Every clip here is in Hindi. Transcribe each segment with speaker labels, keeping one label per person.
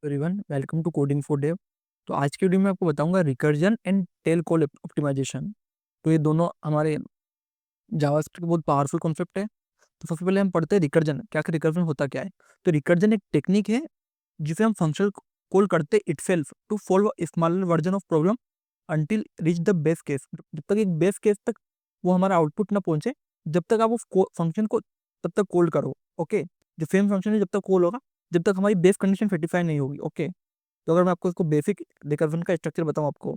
Speaker 1: Everyone, welcome to coding for dev. तो आज की वीडियो में आपको बताऊंगा recursion and tail call optimisation. तो ये दोनों हमारे जावास्क्रिप्ट के बहुत पावरफुल कॉन्सेप्ट है। तो सबसे पहले हम पढ़ते हैं रिकर्जन। क्या रिकर्जन होता क्या है? तो रिकर्जन एक टेक्निक है जिसे हम फंक्शन कॉल करते हैं itself to solve smaller version of problem until reach the base case. जब तक एक बेस केस तक वो हमारा आउटपुट ना पहुंचे, जब तक आप उस फंक्शन को तब तक कॉल करो। ओके, जो सेम फंक्शन है जब तक कॉल होगा जब तक हमारी बेस कंडीशन सेटिस्फाई नहीं होगी। ओके, तो अगर मैं आपको इसको बेसिक रिकर्जन का स्ट्रक्चर बताऊं आपको,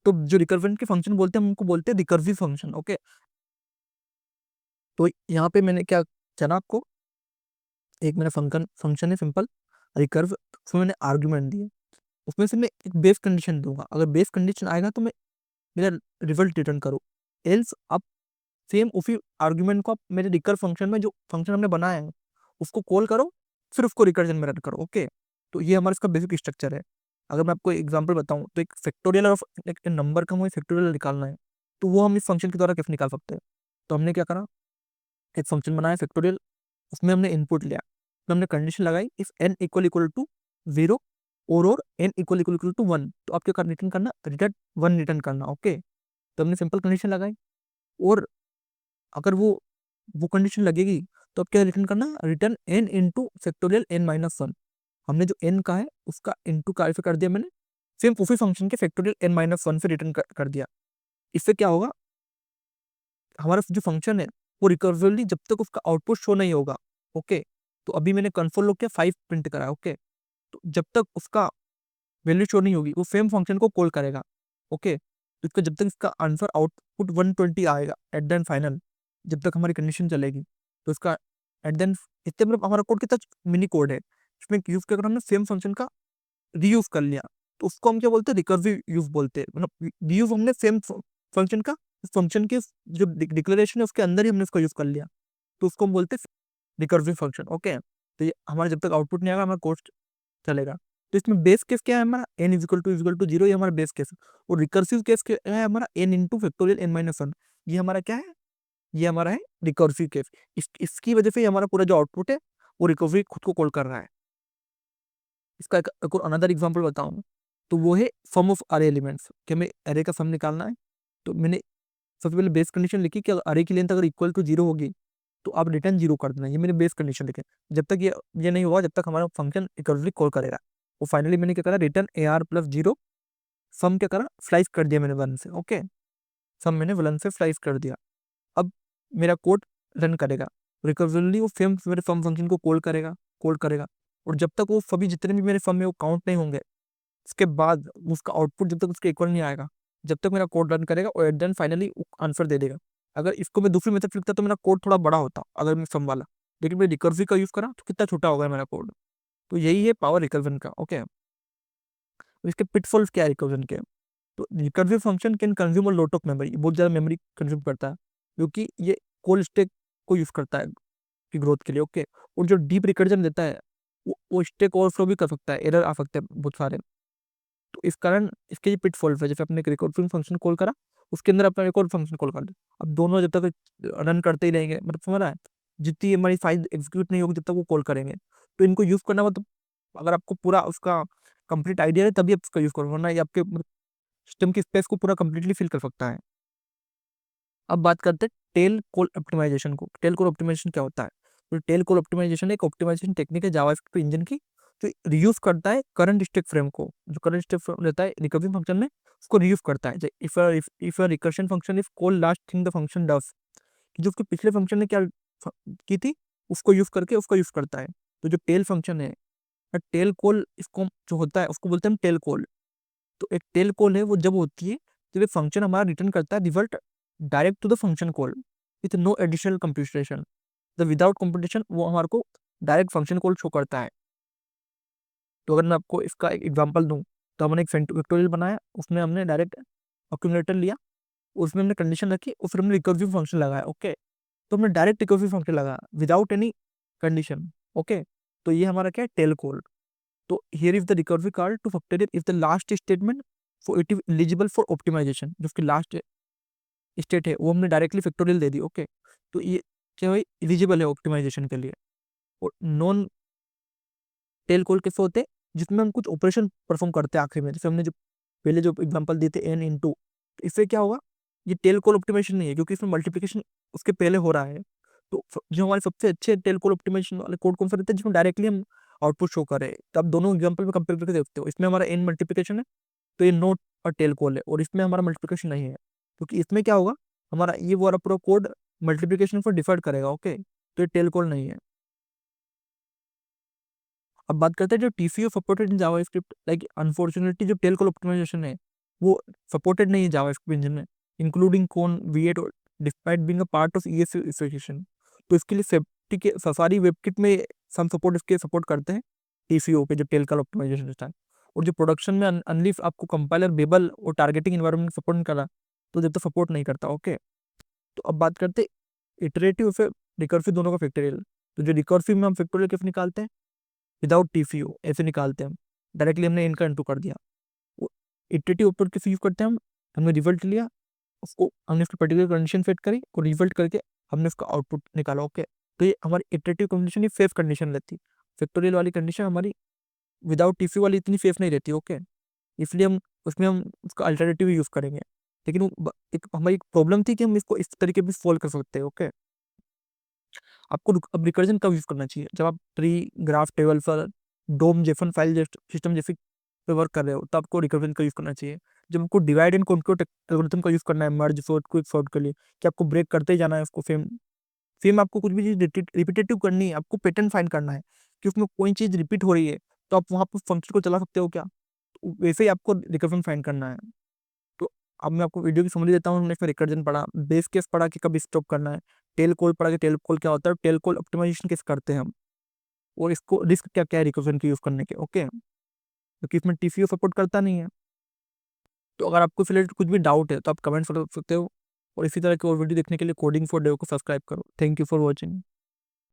Speaker 1: तो जो रिकर्जन के फंक्शन बोलते हैं हम उनको बोलते हैं रिकर्सिव फंक्शन। ओके, तो यहाँ पे मैंने क्या चना आपको, एक मेरा फंक्शन फंक्शन है सिंपल रिकर्व, उसमें मैंने आर्ग्यूमेंट दिए, उसमें से मैं एक बेस कंडीशन दूंगा। अगर बेस कंडीशन आएगा तो मैं मेरा रिजल्ट रिटर्न करो, एल्स आप सेम उसी आर्ग्यूमेंट को आप मेरे रिकर्व फंक्शन में जो फंक्शन हमने बनाया है उसको कॉल करो, फिर उसको रिकर्जन में रन करो। ओके, तो ये हमारा इसका बेसिक स्ट्रक्चर है। अगर मैं आपको एग्जांपल बताऊं तो एक फैक्टोरियल ऑफ एक नंबर का मुझे फैक्टोरियल निकालना है, तो वो हम इस फंक्शन के द्वारा कैसे निकाल सकते हैं? तो हमने क्या करा, एक फंक्शन बनाया फैक्टोरियल, उसमें हमने इनपुट लिया, तो हमने कंडीशन लगाई if n equal equal to 0 और n equal equal equal to 1, तो आप क्या रिटर्न करना, रिटर्न 1 रिटर्न करना। ओके, तो हमने सिंपल कंडीशन लगाई, और अगर वो कंडीशन लगेगी तो अब क्या रिटर्न करना, return n into factorial n-1। हमने जो n का है उसका इंटू कैसे कर दिया मैंने, सेम उसी फंक्शन के फैक्टोरियल n-1 से रिटर्न कर दिया। इससे क्या होगा, हमारा जो फंक्शन है वो रिकर्सिवली जब तक उसका आउटपुट शो नहीं होगा। ओके, तो अभी मैंने कंसोल लॉग किया 5 प्रिंट करा। ओके, तो जब तक उसका वैल्यू शो नहीं होगी वो सेम फंक्शन को कॉल करेगा। ओके, तो इसका जब तक इसका आंसर आउटपुट 120 आएगा एट द एंड फाइनल, जब तक हमारी कंडीशन चलेगी, तो इसका एट द एंड, इतने मतलब हमारा कोड कितना मिनी कोड है, इसमें यूज कर हमने सेम फंक्शन का रीयूज कर लिया, तो उसको हम क्या बोलते हैं, रिकर्सिव यूज बोलते हैं। मतलब रीयूज हमने सेम फंक्शन का, फंक्शन के जो डिक्लेरेशन है उसके अंदर ही हमने उसका यूज कर लिया, तो उसको हम बोलते हैं रिकर्सिव फंक्शन। ओके, तो ये हमारा जब तक आउटपुट नहीं आएगा हमारा कोड चलेगा। तो इसमें बेस केस क्या है हमारा, n इक्वल टू 0, ये हमारा बेस केस है। और रिकर्सिव केस क्या है हमारा, n इंटू फैक्टोरियल n-1, ये हमारा क्या है, ये हमारा है रिकर्सिव केस। इसकी वजह से ही हमारा पूरा जो आउटपुट है वो रिकवरी खुद को कॉल कर रहा है। इसका एक और अनदर एग्जांपल बताऊं, तो वो है सम ऑफ अरे एलिमेंट्स, कि हमें अरे का सम निकालना है। तो मैंने सबसे पहले बेस कंडीशन लिखी कि अरे की लेंथ अगर इक्वल टू 0 होगी तो आप रिटर्न 0 कर देना, ये मैंने बेस कंडीशन लिखे। जब तक ये नहीं हुआ जब तक हमारा फंक्शन रिकवरी कॉल करेगा। वो फाइनली मैंने क्या करा, रिटर्न AR प्लस 0, सम क्या करा, स्लाइस कर दिया मैंने 1 से। ओके, सम मैंने 1 से स्लाइस कर दिया। अब मेरा कोड रन करेगा, रिकवरली वो सेम मेरे सम फंक्शन को कॉल करेगा, और जब तक वो सभी जितने भी मेरे सम में वो काउंट नहीं होंगे, उसके बाद उसका आउटपुट जब तक उसके इक्वल नहीं आएगा, जब तक मेरा कोड रन करेगा और एट देन फाइनली आंसर दे देगा। अगर इसको मैं दूसरी मेथड लिखता तो मेरा कोड थोड़ा बड़ा होता, अगर मैं सम वाला, लेकिन मैं रिकर्सिव का यूज करा तो कितना छोटा होगा मेरा कोड। तो यही है पावर रिकर्जन का। ओके, तो इसके पिटफॉल्स क्या है रिकर्जन के? तो recursive function can consume a lot of memory, बहुत ज़्यादा मेमोरी कंज्यूम करता है, क्योंकि ये कॉल स्टैक को यूज करता है की ग्रोथ के लिए। ओके, और जो डीप रिकर्जन देता है वो स्टैक ओवरफ्लो भी कर सकता है, एरर आ सकते हैं बहुत सारे। तो इस कारण इसके ये पिटफॉल्ट है, जैसे आपने एक रिकॉर्डिंग फंक्शन कॉल करा, उसके अंदर अपना एक और फंक्शन कॉल कर दे, अब दोनों जब तक रन करते ही रहेंगे, मतलब समझ रहा है, जितनी हमारी फाइल एग्जीक्यूट नहीं होगी जब तक वो कॉल करेंगे। तो इनको यूज करना मतलब, अगर आपको पूरा उसका कंप्लीट आइडिया है तभी आप इसका यूज करो, वरना ये आपके सिस्टम की स्पेस को पूरा कंप्लीटली फिल कर सकता है। अब बात करते हैं टेल कॉल ऑप्टिमाइजेशन को। टेल कॉल ऑप्टिमाइजेशन क्या होता है? तो टेल कॉल ऑप्टिमाइजेशन एक ऑप्टिमाइजेशन टेक्निक है जावास्क्रिप्ट इंजन की, जो रीयूज करता है करंट स्टैक फ्रेम को। जो करंट स्टैक फ्रेम रहता है रिकवरी फंक्शन में, उसको रीयूज करता है। If recursion function if call last thing the function does, जो उसके पिछले फंक्शन ने क्या की थी उसको यूज करके उसका यूज करता है। तो जो टेल फंक्शन है, टेल कॉल इसको जो होता है उसको बोलते हैं टेल कॉल। तो एक टेल कॉल है वो जब होती है जब एक फंक्शन हमारा रिटर्न करता है result direct to the function call with no additional computation. The without computation वो हमारे को डायरेक्ट फंक्शन कॉल शो करता है। तो अगर मैं आपको इसका एक एग्जांपल दूं, तो हमने एक फैक्टोरियल बनाया, उसमें हमने डायरेक्ट अक्यूमुलेटर लिया, उसमें हमने कंडीशन रखी और फिर हमने रिकर्सिव फंक्शन लगाया। ओके, तो हमने डायरेक्ट रिकर्सिव फंक्शन लगाया विदाउट एनी कंडीशन। ओके, तो ये हमारा क्या है, टेल कॉल। तो here is the recovery call two factorial if the last statement for it is eligible for optimisation, जो उसकी लास्ट स्टेट है वो हमने डायरेक्टली फैक्टोरियल दे दी। ओके, तो ये क्या है, एलिजिबल है ऑप्टिमाइजेशन के लिए। और नॉन टेल कॉल कैसे होते हैं, जिसमें हम कुछ ऑपरेशन परफॉर्म करते हैं आखिर में, जैसे हमने जो पहले जो एग्जांपल दिए थे n इंटू, इससे क्या होगा, ये टेल कॉल ऑप्टिमाइजेशन नहीं है क्योंकि इसमें मल्टीप्लिकेशन उसके पहले हो रहा है। तो जो हमारे सबसे अच्छे टेल कॉल ऑप्टिमाइजेशन वाले कोड कौन सा रहता है, जिसमें डायरेक्टली हम आउटपुट शो करें। तो आप दोनों एग्जाम्पल में कंपेयर करके देखते हो, इसमें हमारा n मल्टीप्लिकेशन है तो ये नोट और टेल कॉल है, और इसमें हमारा मल्टीप्लिकेशन नहीं है, क्योंकि इसमें क्या होगा, हमारा ये वाला पूरा कोड मल्टीप्लिकेशन को डिफर करेगा। ओके, तो ये टेल कॉल नहीं है। अब बात करते हैं जो TCO supported in JavaScript, like unfortunately जो टेल कॉल ऑप्टिमाइजेशन है वो सपोर्टेड नहीं है जावास्क्रिप्ट इंजन में, इंक्लूडिंग कॉन V8 और despite being a part of ES association. तो इसके लिए सेफ्टी के सफारी वेबकिट में सम सपोर्ट इसके सपोर्ट करते हैं TCO पे, जो टेल कॉल ऑप्टिमाइजेशन रहता है। और जो प्रोडक्शन में अनलिफ आपको कंपाइलर बेबल और टारगेटिंग एनवायरनमेंट सपोर्ट नहीं करा, तो जब तक सपोर्ट नहीं करता। ओके, तो अब बात करते हैं इटरेटिव से रिकर्सिव दोनों का फैक्टोरियल। तो जो रिकर्सिव में हम फैक्टोरियल कैसे निकालते हैं, विदाउट TCO ऐसे निकालते हैं हम, डायरेक्टली हमने इनका इंटू कर दिया। इटरेटिव ऊपर कैसे यूज करते हैं हम, हमने रिजल्ट लिया, उसको हमने उसकी पर्टिकुलर कंडीशन सेट करी और रिजल्ट करके हमने उसका आउटपुट निकाला। ओके, तो ये हमारी इटरेटिव कंडीशन ही सेफ कंडीशन रहती है। फैक्टोरियल वाली कंडीशन हमारी विदाउट TCO वाली इतनी सेफ नहीं रहती। ओके, इसलिए हम उसका अल्टरनेटिव यूज करेंगे, लेकिन एक हमारी प्रॉब्लम थी कि हम इसको इस तरीके भी सोल्व कर सकते हैं। ओके, आपको अब रिकर्जन कब यूज करना चाहिए, जब आप ट्री, ग्राफ, टेबल पर, डोम, जेसन फाइल सिस्टम जैसे पे वर्क कर रहे हो, तो आपको रिकर्जन का यूज करना चाहिए। जब आपको डिवाइड एंड कॉन्क्वर एल्गोरिथम का यूज करना है, मर्ज सॉर्ट, क्विक सॉर्ट के लिए, कि आपको ब्रेक करते ही जाना है उसको, सेम सेम आपको कुछ भी चीज रिपीटेटिव करनी है, आपको पैटर्न फाइंड करना है कि उसमें कोई चीज रिपीट हो रही है, तो आप वहां पर फंक्शन को चला सकते हो क्या, तो वैसे ही आपको रिकर्जन फाइंड करना है। तो अब मैं आपको वीडियो की समझ देता हूँ। हमने इसमें रिकर्जन पढ़ा, बेस केस पढ़ा कि कब स्टॉप करना है, टेल कॉल पढ़ा कि टेल कॉल क्या होता है, टेल कॉल ऑप्टिमाइजेशन कैसे करते हैं हम, और इसको रिस्क क्या क्या है रिकर्जन के यूज करने के। ओके, क्योंकि इसमें TCO सपोर्ट करता नहीं है। तो अगर आपको रिलेटेड कुछ भी डाउट है तो आप कमेंट कर सकते हो, और इसी तरह की और वीडियो देखने के लिए कोडिंग फॉर डेव को सब्सक्राइब करो। Thank you for watching.